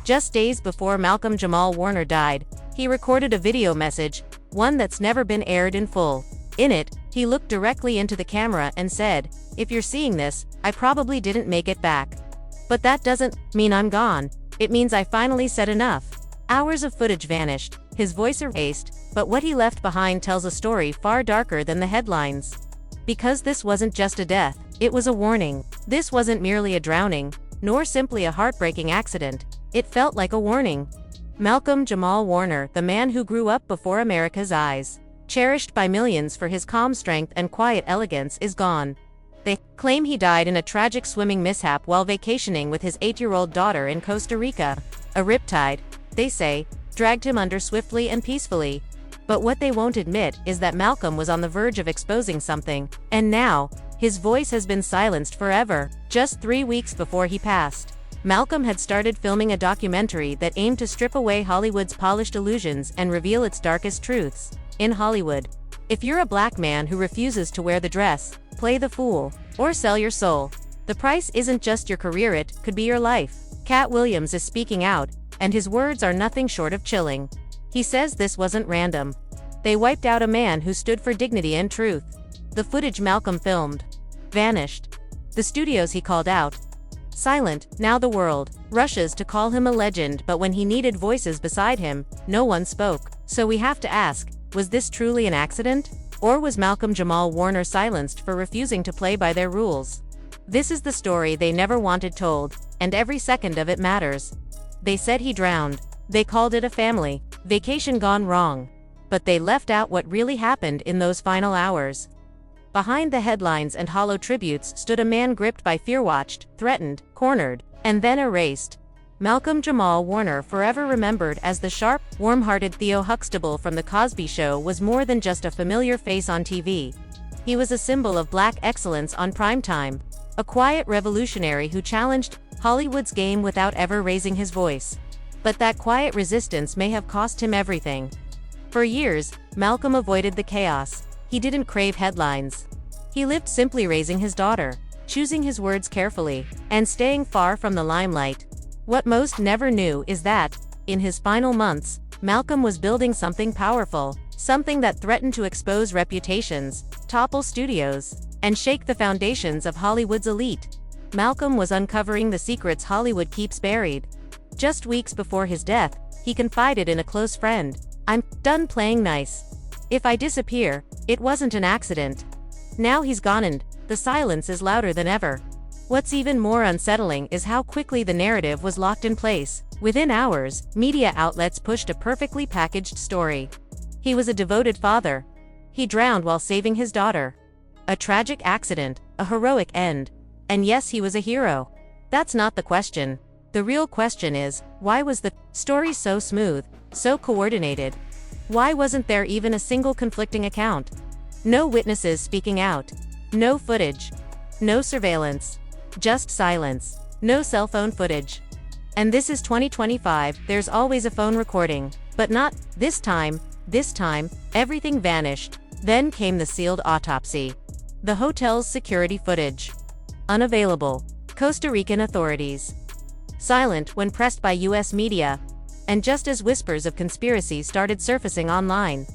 Just days before Malcolm-Jamal Warner died, he recorded a video message, one that's never been aired in full. In it, he looked directly into the camera and said, "If you're seeing this, I probably didn't make it back. But that doesn't mean I'm gone. It means I finally said enough." Hours of footage vanished, his voice erased, but what he left behind tells a story far darker than the headlines. Because this wasn't just a death, it was a warning. This wasn't merely a drowning, nor simply a heartbreaking accident. It felt like a warning. Malcolm-Jamal Warner, the man who grew up before America's eyes, cherished by millions for his calm strength and quiet elegance, is gone. They claim he died in a tragic swimming mishap while vacationing with his 8-year-old daughter in Costa Rica. A riptide, they say, dragged him under swiftly and peacefully. But what they won't admit is that Malcolm was on the verge of exposing something, and now, his voice has been silenced forever. Just 3 weeks before he passed, Malcolm had started filming a documentary that aimed to strip away Hollywood's polished illusions and reveal its darkest truths. In Hollywood, if you're a black man who refuses to wear the dress, play the fool, or sell your soul, the price isn't just your career, it could be your life. Katt Williams is speaking out, and his words are nothing short of chilling. He says this wasn't random. They wiped out a man who stood for dignity and truth. The footage Malcolm filmed vanished. The studios he called out silent. Now the world rushes to call him a legend, but when he needed voices beside him, no one spoke. So we have to ask, was this truly an accident? Or was Malcolm-Jamal Warner silenced for refusing to play by their rules? This is the story they never wanted told, and every second of it matters. They said he drowned. They called it a family vacation gone wrong. But they left out what really happened in those final hours. Behind the headlines and hollow tributes stood a man gripped by fear, watched, threatened, cornered, and then erased. Malcolm-Jamal Warner, forever remembered as the sharp, warm-hearted Theo Huxtable from The Cosby Show, was more than just a familiar face on TV. He was a symbol of black excellence on primetime, a quiet revolutionary who challenged Hollywood's game without ever raising his voice. But that quiet resistance may have cost him everything. For years, Malcolm avoided the chaos. He didn't crave headlines. He lived simply raising his daughter, choosing his words carefully, and staying far from the limelight. What most never knew is that, in his final months, Malcolm was building something powerful, something that threatened to expose reputations, topple studios, and shake the foundations of Hollywood's elite. Malcolm was uncovering the secrets Hollywood keeps buried. Just weeks before his death, he confided in a close friend, "I'm done playing nice. If I disappear, it wasn't an accident." Now he's gone and the silence is louder than ever. What's even more unsettling is how quickly the narrative was locked in place. Within hours, media outlets pushed a perfectly packaged story. He was a devoted father. He drowned while saving his daughter. A tragic accident, a heroic end. And yes, he was a hero. That's not the question. The real question is, why was the story so smooth, so coordinated? Why wasn't there even a single conflicting account? No witnesses speaking out. No footage. No surveillance. Just silence. No cell phone footage. And this is 2025, there's always a phone recording. But not this time. This time, everything vanished. Then came the sealed autopsy. The hotel's security footage. Unavailable. Costa Rican authorities. Silent when pressed by US media. And just as whispers of conspiracy started surfacing online,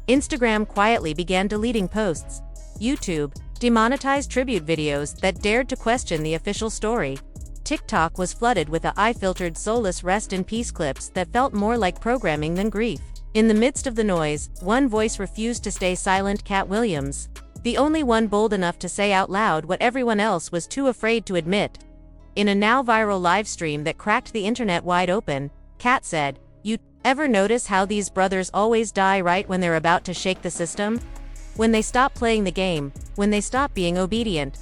Instagram quietly began deleting posts. YouTube demonetized tribute videos that dared to question the official story. TikTok was flooded with AI-filtered soulless rest in peace clips that felt more like programming than grief. In the midst of the noise, one voice refused to stay silent: Katt Williams. The only one bold enough to say out loud what everyone else was too afraid to admit. In a now viral live stream that cracked the internet wide open, Katt said, "You ever notice how these brothers always die right when they're about to shake the system? When they stop playing the game, when they stop being obedient."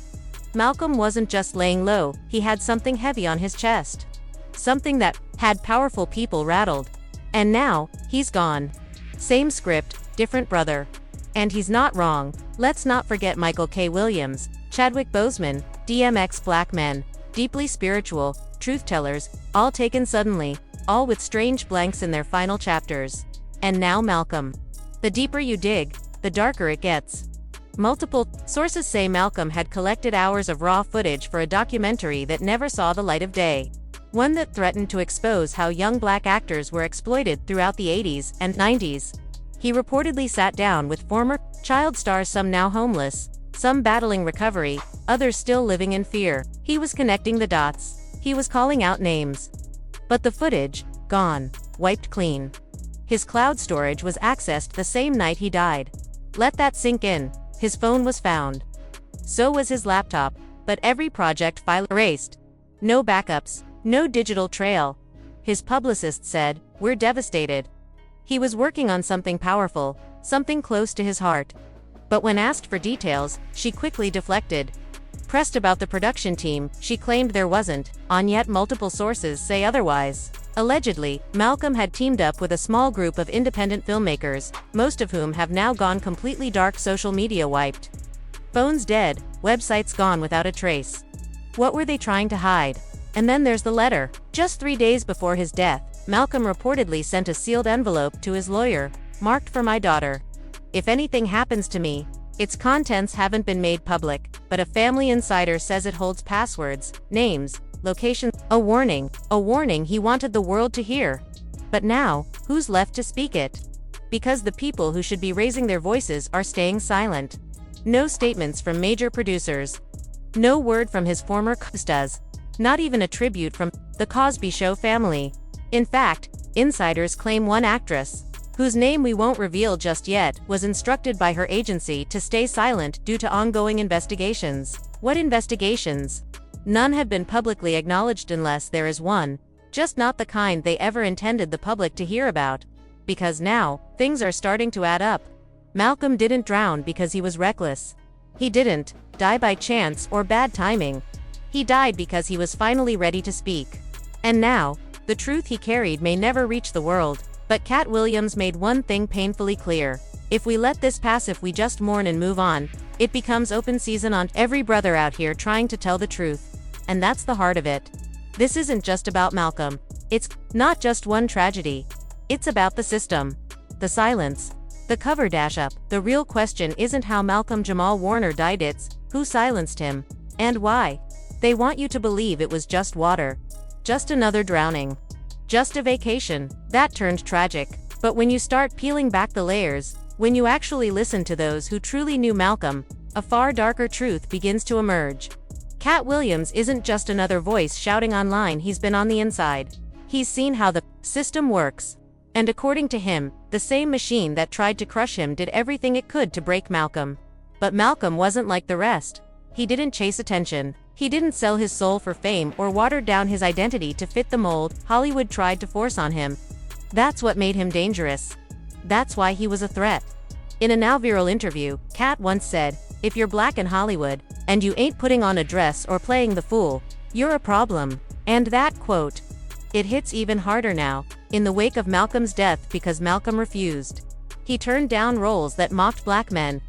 Malcolm wasn't just laying low, he had something heavy on his chest. Something that had powerful people rattled. And now, he's gone. Same script, different brother. And he's not wrong. Let's not forget Michael K. Williams, Chadwick Boseman, DMX, black men, deeply spiritual, truth-tellers, all taken suddenly, all with strange blanks in their final chapters. And now Malcolm. The deeper you dig, the darker it gets. Multiple sources say Malcolm had collected hours of raw footage for a documentary that never saw the light of day. one that threatened to expose how young black actors were exploited throughout the 80s and 90s. He reportedly sat down with former child stars, some now homeless, some battling recovery, others still living in fear. He was connecting the dots. He was calling out names. But the footage, gone, wiped clean. His cloud storage was accessed the same night he died. Let that sink in. His phone was found. So was his laptop, but every project file erased. No backups, no digital trail. His publicist said, "We're devastated." He was working on something powerful, something close to his heart. But when asked for details, she quickly deflected. Pressed about the production team, she claimed there wasn't, and yet multiple sources say otherwise. Allegedly, Malcolm had teamed up with a small group of independent filmmakers, most of whom have now gone completely dark, social media wiped. Phones dead, websites gone without a trace. What were they trying to hide? And then there's the letter. Just 3 days before his death, Malcolm reportedly sent a sealed envelope to his lawyer, marked "For my daughter. If anything happens to me." Its contents haven't been made public, but a family insider says it holds passwords, names, locations. A warning he wanted the world to hear. But now, who's left to speak it? Because the people who should be raising their voices are staying silent. No statements from major producers. No word from his former co-stars. Not even a tribute from The Cosby Show family. In fact, insiders claim one actress, whose name we won't reveal just yet, was instructed by her agency to stay silent due to ongoing investigations. What investigations? None have been publicly acknowledged unless there is one, just not the kind they ever intended the public to hear about. Because now, things are starting to add up. Malcolm didn't drown because he was reckless. He didn't die by chance or bad timing. He died because he was finally ready to speak. And now, the truth he carried may never reach the world. But Katt Williams made one thing painfully clear. If we let this pass, if we just mourn and move on, it becomes open season on every brother out here trying to tell the truth. And that's the heart of it. This isn't just about Malcolm. It's not just one tragedy. It's about the system. The silence. The cover dash-up. The real question isn't how Malcolm-Jamal Warner died, it's who silenced him. And why. They want you to believe it was just water. Just another drowning. Just a vacation. That turned tragic. But when you start peeling back the layers, when you actually listen to those who truly knew Malcolm, a far darker truth begins to emerge. Katt Williams isn't just another voice shouting online, he's been on the inside. He's seen how the system works. And according to him, the same machine that tried to crush him did everything it could to break Malcolm. But Malcolm wasn't like the rest. He didn't chase attention. He didn't sell his soul for fame or watered down his identity to fit the mold Hollywood tried to force on him. That's what made him dangerous. That's why he was a threat. In a now viral interview, Katt once said, "If you're black in Hollywood, and you ain't putting on a dress or playing the fool, you're a problem." And that quote, it hits even harder now, in the wake of Malcolm's death, because Malcolm refused. He turned down roles that mocked black men.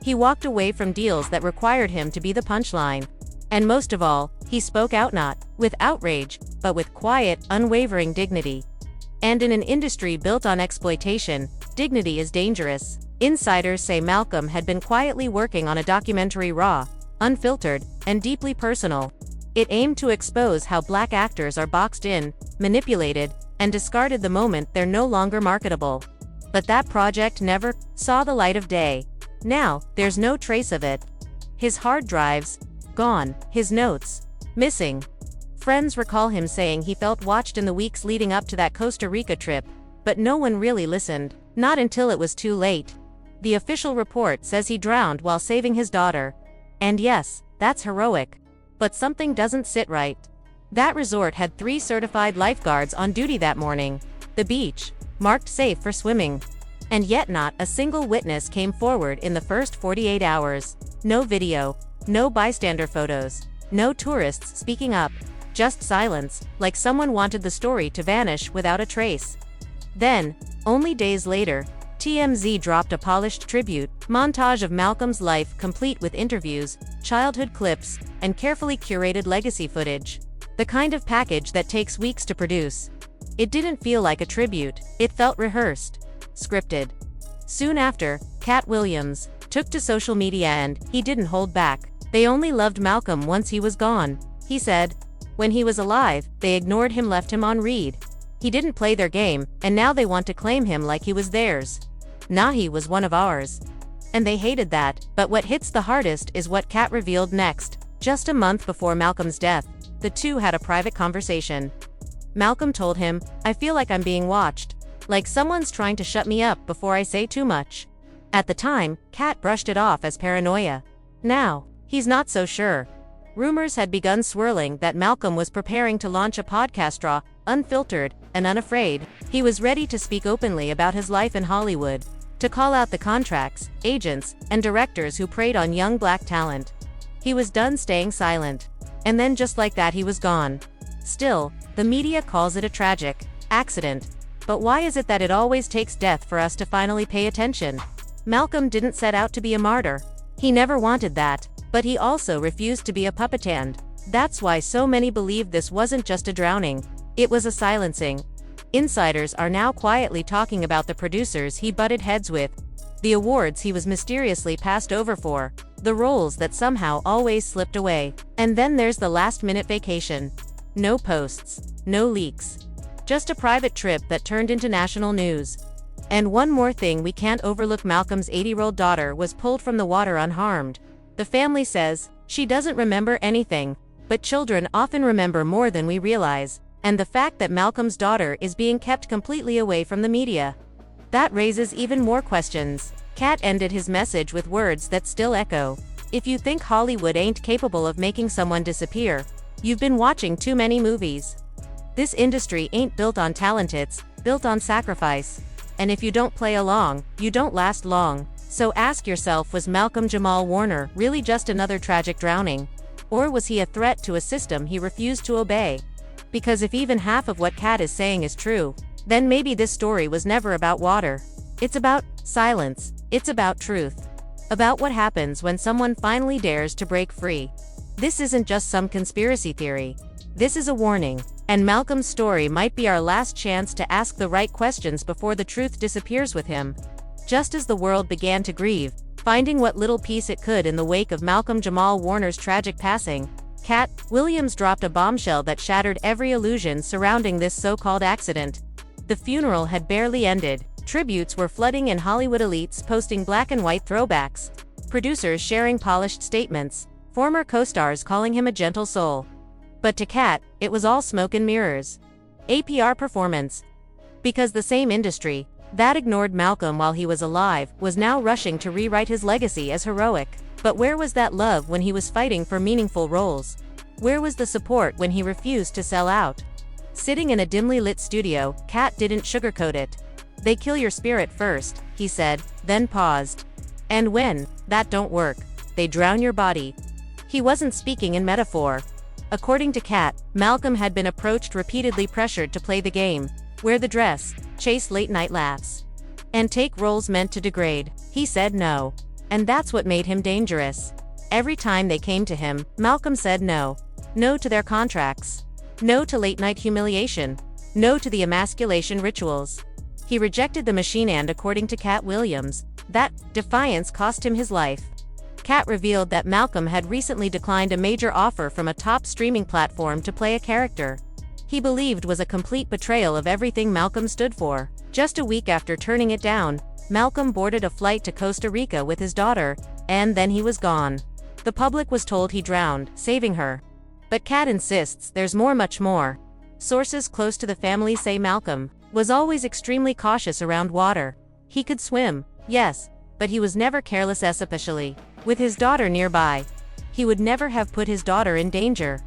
He walked away from deals that required him to be the punchline. And most of all, he spoke out not with outrage, but with quiet, unwavering dignity. And in an industry built on exploitation, dignity is dangerous. Insiders say Malcolm had been quietly working on a documentary, raw, unfiltered, and deeply personal. It aimed to expose how black actors are boxed in, manipulated, and discarded the moment they're no longer marketable. But that project never saw the light of day. Now, there's no trace of it. His hard drives, gone. His notes, missing. Friends recall him saying he felt watched in the weeks leading up to that Costa Rica trip, but no one really listened, not until it was too late. The official report says he drowned while saving his daughter. And yes, that's heroic. But something doesn't sit right. That resort had 3 certified lifeguards on duty that morning. The beach, marked safe for swimming. And yet not a single witness came forward in the first 48 hours. No video. No bystander photos. No tourists speaking up. Just silence, like someone wanted the story to vanish without a trace. Then, only days later, TMZ dropped a polished tribute montage of Malcolm's life, complete with interviews, childhood clips, and carefully curated legacy footage. The kind of package that takes weeks to produce. It didn't feel like a tribute, it felt rehearsed, scripted. Soon after, Katt Williams took to social media and he didn't hold back. They only loved Malcolm once he was gone. He said, When he was alive, they ignored him, left him on read. He didn't play their game, and now they want to claim him like he was theirs. Nah, he was one of ours. And they hated that, but what hits the hardest is what Katt revealed next. Just a month before Malcolm's death, the two had a private conversation. Malcolm told him, "I feel like I'm being watched. Like someone's trying to shut me up before I say too much." At the time, Katt brushed it off as paranoia. Now, he's not so sure. Rumors had begun swirling that Malcolm was preparing to launch a podcast raw, unfiltered, and unafraid. He was ready to speak openly about his life in Hollywood, to call out the contracts, agents, and directors who preyed on young black talent. He was done staying silent. And then just like that he was gone. Still, the media calls it a tragic accident. But why is it that it always takes death for us to finally pay attention? Malcolm didn't set out to be a martyr. He never wanted that. But he also refused to be a puppet, and that's why so many believed this wasn't just a drowning. It was a silencing. Insiders are now quietly talking about the producers he butted heads with, the awards he was mysteriously passed over for, the roles that somehow always slipped away. And then there's the last-minute vacation. No posts, no leaks. Just a private trip that turned into national news. And one more thing we can't overlook: Malcolm's 80-year-old daughter was pulled from the water unharmed. The family says she doesn't remember anything, but children often remember more than we realize, and the fact that Malcolm's daughter is being kept completely away from the media, that raises even more questions. Katt ended his message with words that still echo. "If you think Hollywood ain't capable of making someone disappear, you've been watching too many movies. This industry ain't built on talent, it's built on sacrifice. And if you don't play along, you don't last long." So ask yourself, was Malcolm-Jamal Warner really just another tragic drowning? Or was he a threat to a system he refused to obey? Because if even half of what Katt is saying is true, then maybe this story was never about water. It's about silence. It's about truth. About what happens when someone finally dares to break free. This isn't just some conspiracy theory. This is a warning. And Malcolm's story might be our last chance to ask the right questions before the truth disappears with him. Just as the world began to grieve, finding what little peace it could in the wake of Malcolm-Jamal Warner's tragic passing, Katt Williams dropped a bombshell that shattered every illusion surrounding this so-called accident. The funeral had barely ended. Tributes were flooding in, Hollywood elites posting black and white throwbacks, producers sharing polished statements, former co-stars calling him a gentle soul. But to Katt, it was all smoke and mirrors. A PR performance. Because the same industry that ignored Malcolm while he was alive was now rushing to rewrite his legacy as heroic. But where was that love when he was fighting for meaningful roles? Where was the support when he refused to sell out? Sitting in a dimly lit studio, Katt didn't sugarcoat it. "They kill your spirit first," he said, then paused. "And when that don't work, they drown your body." He wasn't speaking in metaphor. According to Katt, Malcolm had been approached, repeatedly pressured to play the game, wear the dress, chase late-night laughs, and take roles meant to degrade. He said no. And that's what made him dangerous. Every time they came to him, Malcolm said no. No to their contracts. No to late-night humiliation. No to the emasculation rituals. He rejected the machine, and according to Katt Williams, that defiance cost him his life. Katt revealed that Malcolm had recently declined a major offer from a top streaming platform to play a character he believed was a complete betrayal of everything Malcolm stood for. Just a week after turning it down, Malcolm boarded a flight to Costa Rica with his daughter, and then he was gone. The public was told he drowned, saving her. But Katt insists there's more, much more. Sources close to the family say Malcolm was always extremely cautious around water. He could swim, yes, but he was never careless, especially with his daughter nearby. He would never have put his daughter in danger.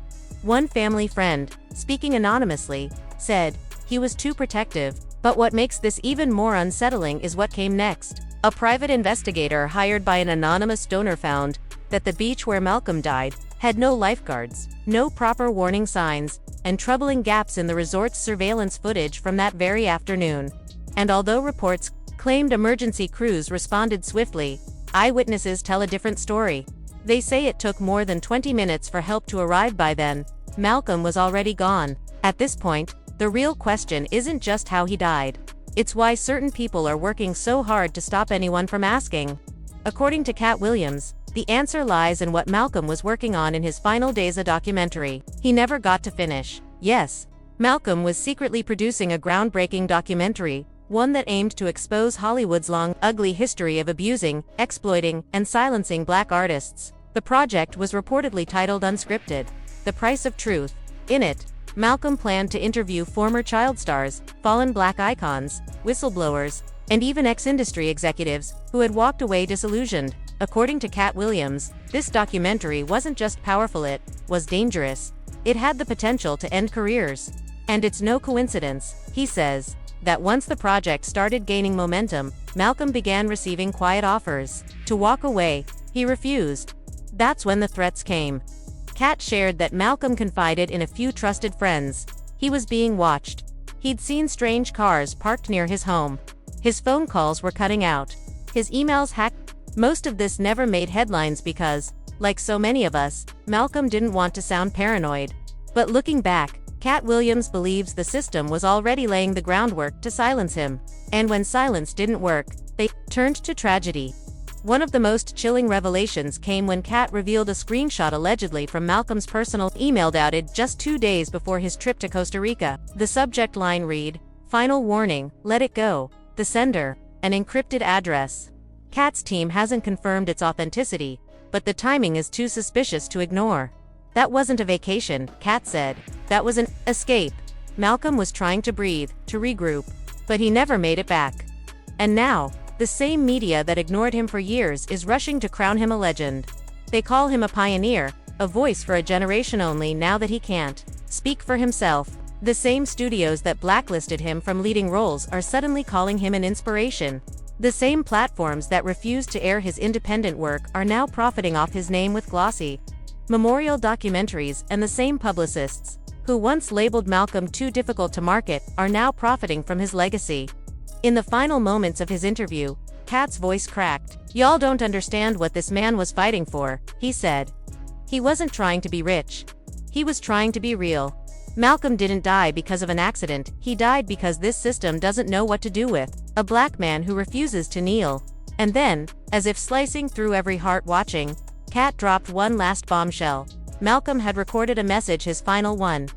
One family friend, speaking anonymously, said he was too protective. But what makes this even more unsettling is what came next. A private investigator hired by an anonymous donor found that the beach where Malcolm died had no lifeguards, no proper warning signs, and troubling gaps in the resort's surveillance footage from that very afternoon. And although reports claimed emergency crews responded swiftly, eyewitnesses tell a different story. They say it took more than 20 minutes for help to arrive. By then, Malcolm was already gone. At this point, the real question isn't just how he died. It's why certain people are working so hard to stop anyone from asking. According to Katt Williams, The answer lies in what Malcolm was working on in his final days, a documentary he never got to finish. Yes, Malcolm was secretly producing a groundbreaking documentary, one that aimed to expose Hollywood's long, ugly history of abusing, exploiting, and silencing black artists. The project was reportedly titled Unscripted: The Price of Truth. In it, Malcolm planned to interview former child stars, fallen black icons, whistleblowers, and even ex-industry executives who had walked away disillusioned. According to Katt Williams, this documentary wasn't just powerful, it was dangerous. It had the potential to end careers. And it's no coincidence, he says, that once the project started gaining momentum, Malcolm began receiving quiet offers to walk away. He refused. That's when the threats came. Katt shared that Malcolm confided in a few trusted friends. He was being watched. He'd seen strange cars parked near his home. His phone calls were cutting out. His emails hacked. Most of this never made headlines because, like so many of us, Malcolm didn't want to sound paranoid. But looking back, Katt Williams believes the system was already laying the groundwork to silence him. And when silence didn't work, they turned to tragedy. One of the most chilling revelations came when Katt revealed a screenshot allegedly from Malcolm's personal email dated just 2 days before his trip to Costa Rica. The subject line read, "Final warning, let it go." The sender, an encrypted address. Katt's team hasn't confirmed its authenticity, but the timing is too suspicious to ignore. That wasn't a vacation, Katt said. That was an escape. Malcolm was trying to breathe, to regroup, but he never made it back. And now, the same media that ignored him for years is rushing to crown him a legend. They call him a pioneer, a voice for a generation only now that he can't speak for himself. The same studios that blacklisted him from leading roles are suddenly calling him an inspiration. The same platforms that refused to air his independent work are now profiting off his name with glossy memorial documentaries, and the same publicists who once labeled Malcolm too difficult to market are now profiting from his legacy. In the final moments of his interview, Katt's voice cracked. "Y'all don't understand what this man was fighting for," he said. "He wasn't trying to be rich. He was trying to be real. Malcolm didn't die because of an accident, he died because this system doesn't know what to do with a black man who refuses to kneel." And then, as if slicing through every heart watching, Katt dropped one last bombshell. Malcolm had recorded a message, his final one.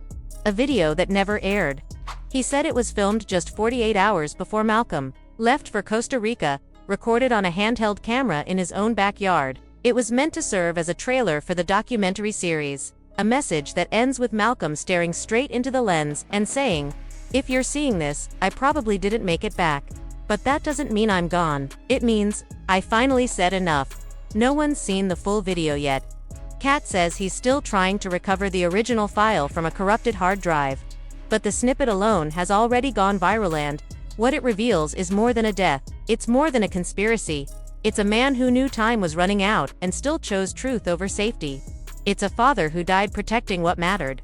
A video that never aired. He said it was filmed just 48 hours before Malcolm left for Costa Rica, recorded on a handheld camera in his own backyard. It was meant to serve as a trailer for the documentary series. A message that ends with Malcolm staring straight into the lens and saying, "If you're seeing this, I probably didn't make it back. But that doesn't mean I'm gone. It means, I finally said enough." No one's seen the full video yet. Katt says he's still trying to recover the original file from a corrupted hard drive. But the snippet alone has already gone viral, and what it reveals is more than a death. It's more than a conspiracy. It's a man who knew time was running out and still chose truth over safety. It's a father who died protecting what mattered.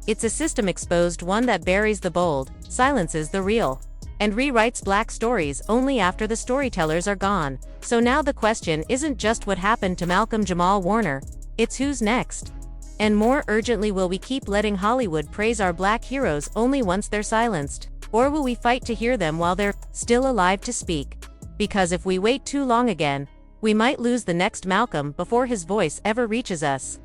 It's a system exposed, one that buries the bold, silences the real, and rewrites black stories only after the storytellers are gone. So now the question isn't just what happened to Malcolm-Jamal Warner, it's who's next. And more urgently, will we keep letting Hollywood praise our black heroes only once they're silenced? Or will we fight to hear them while they're still alive to speak? Because if we wait too long again, we might lose the next Malcolm before his voice ever reaches us.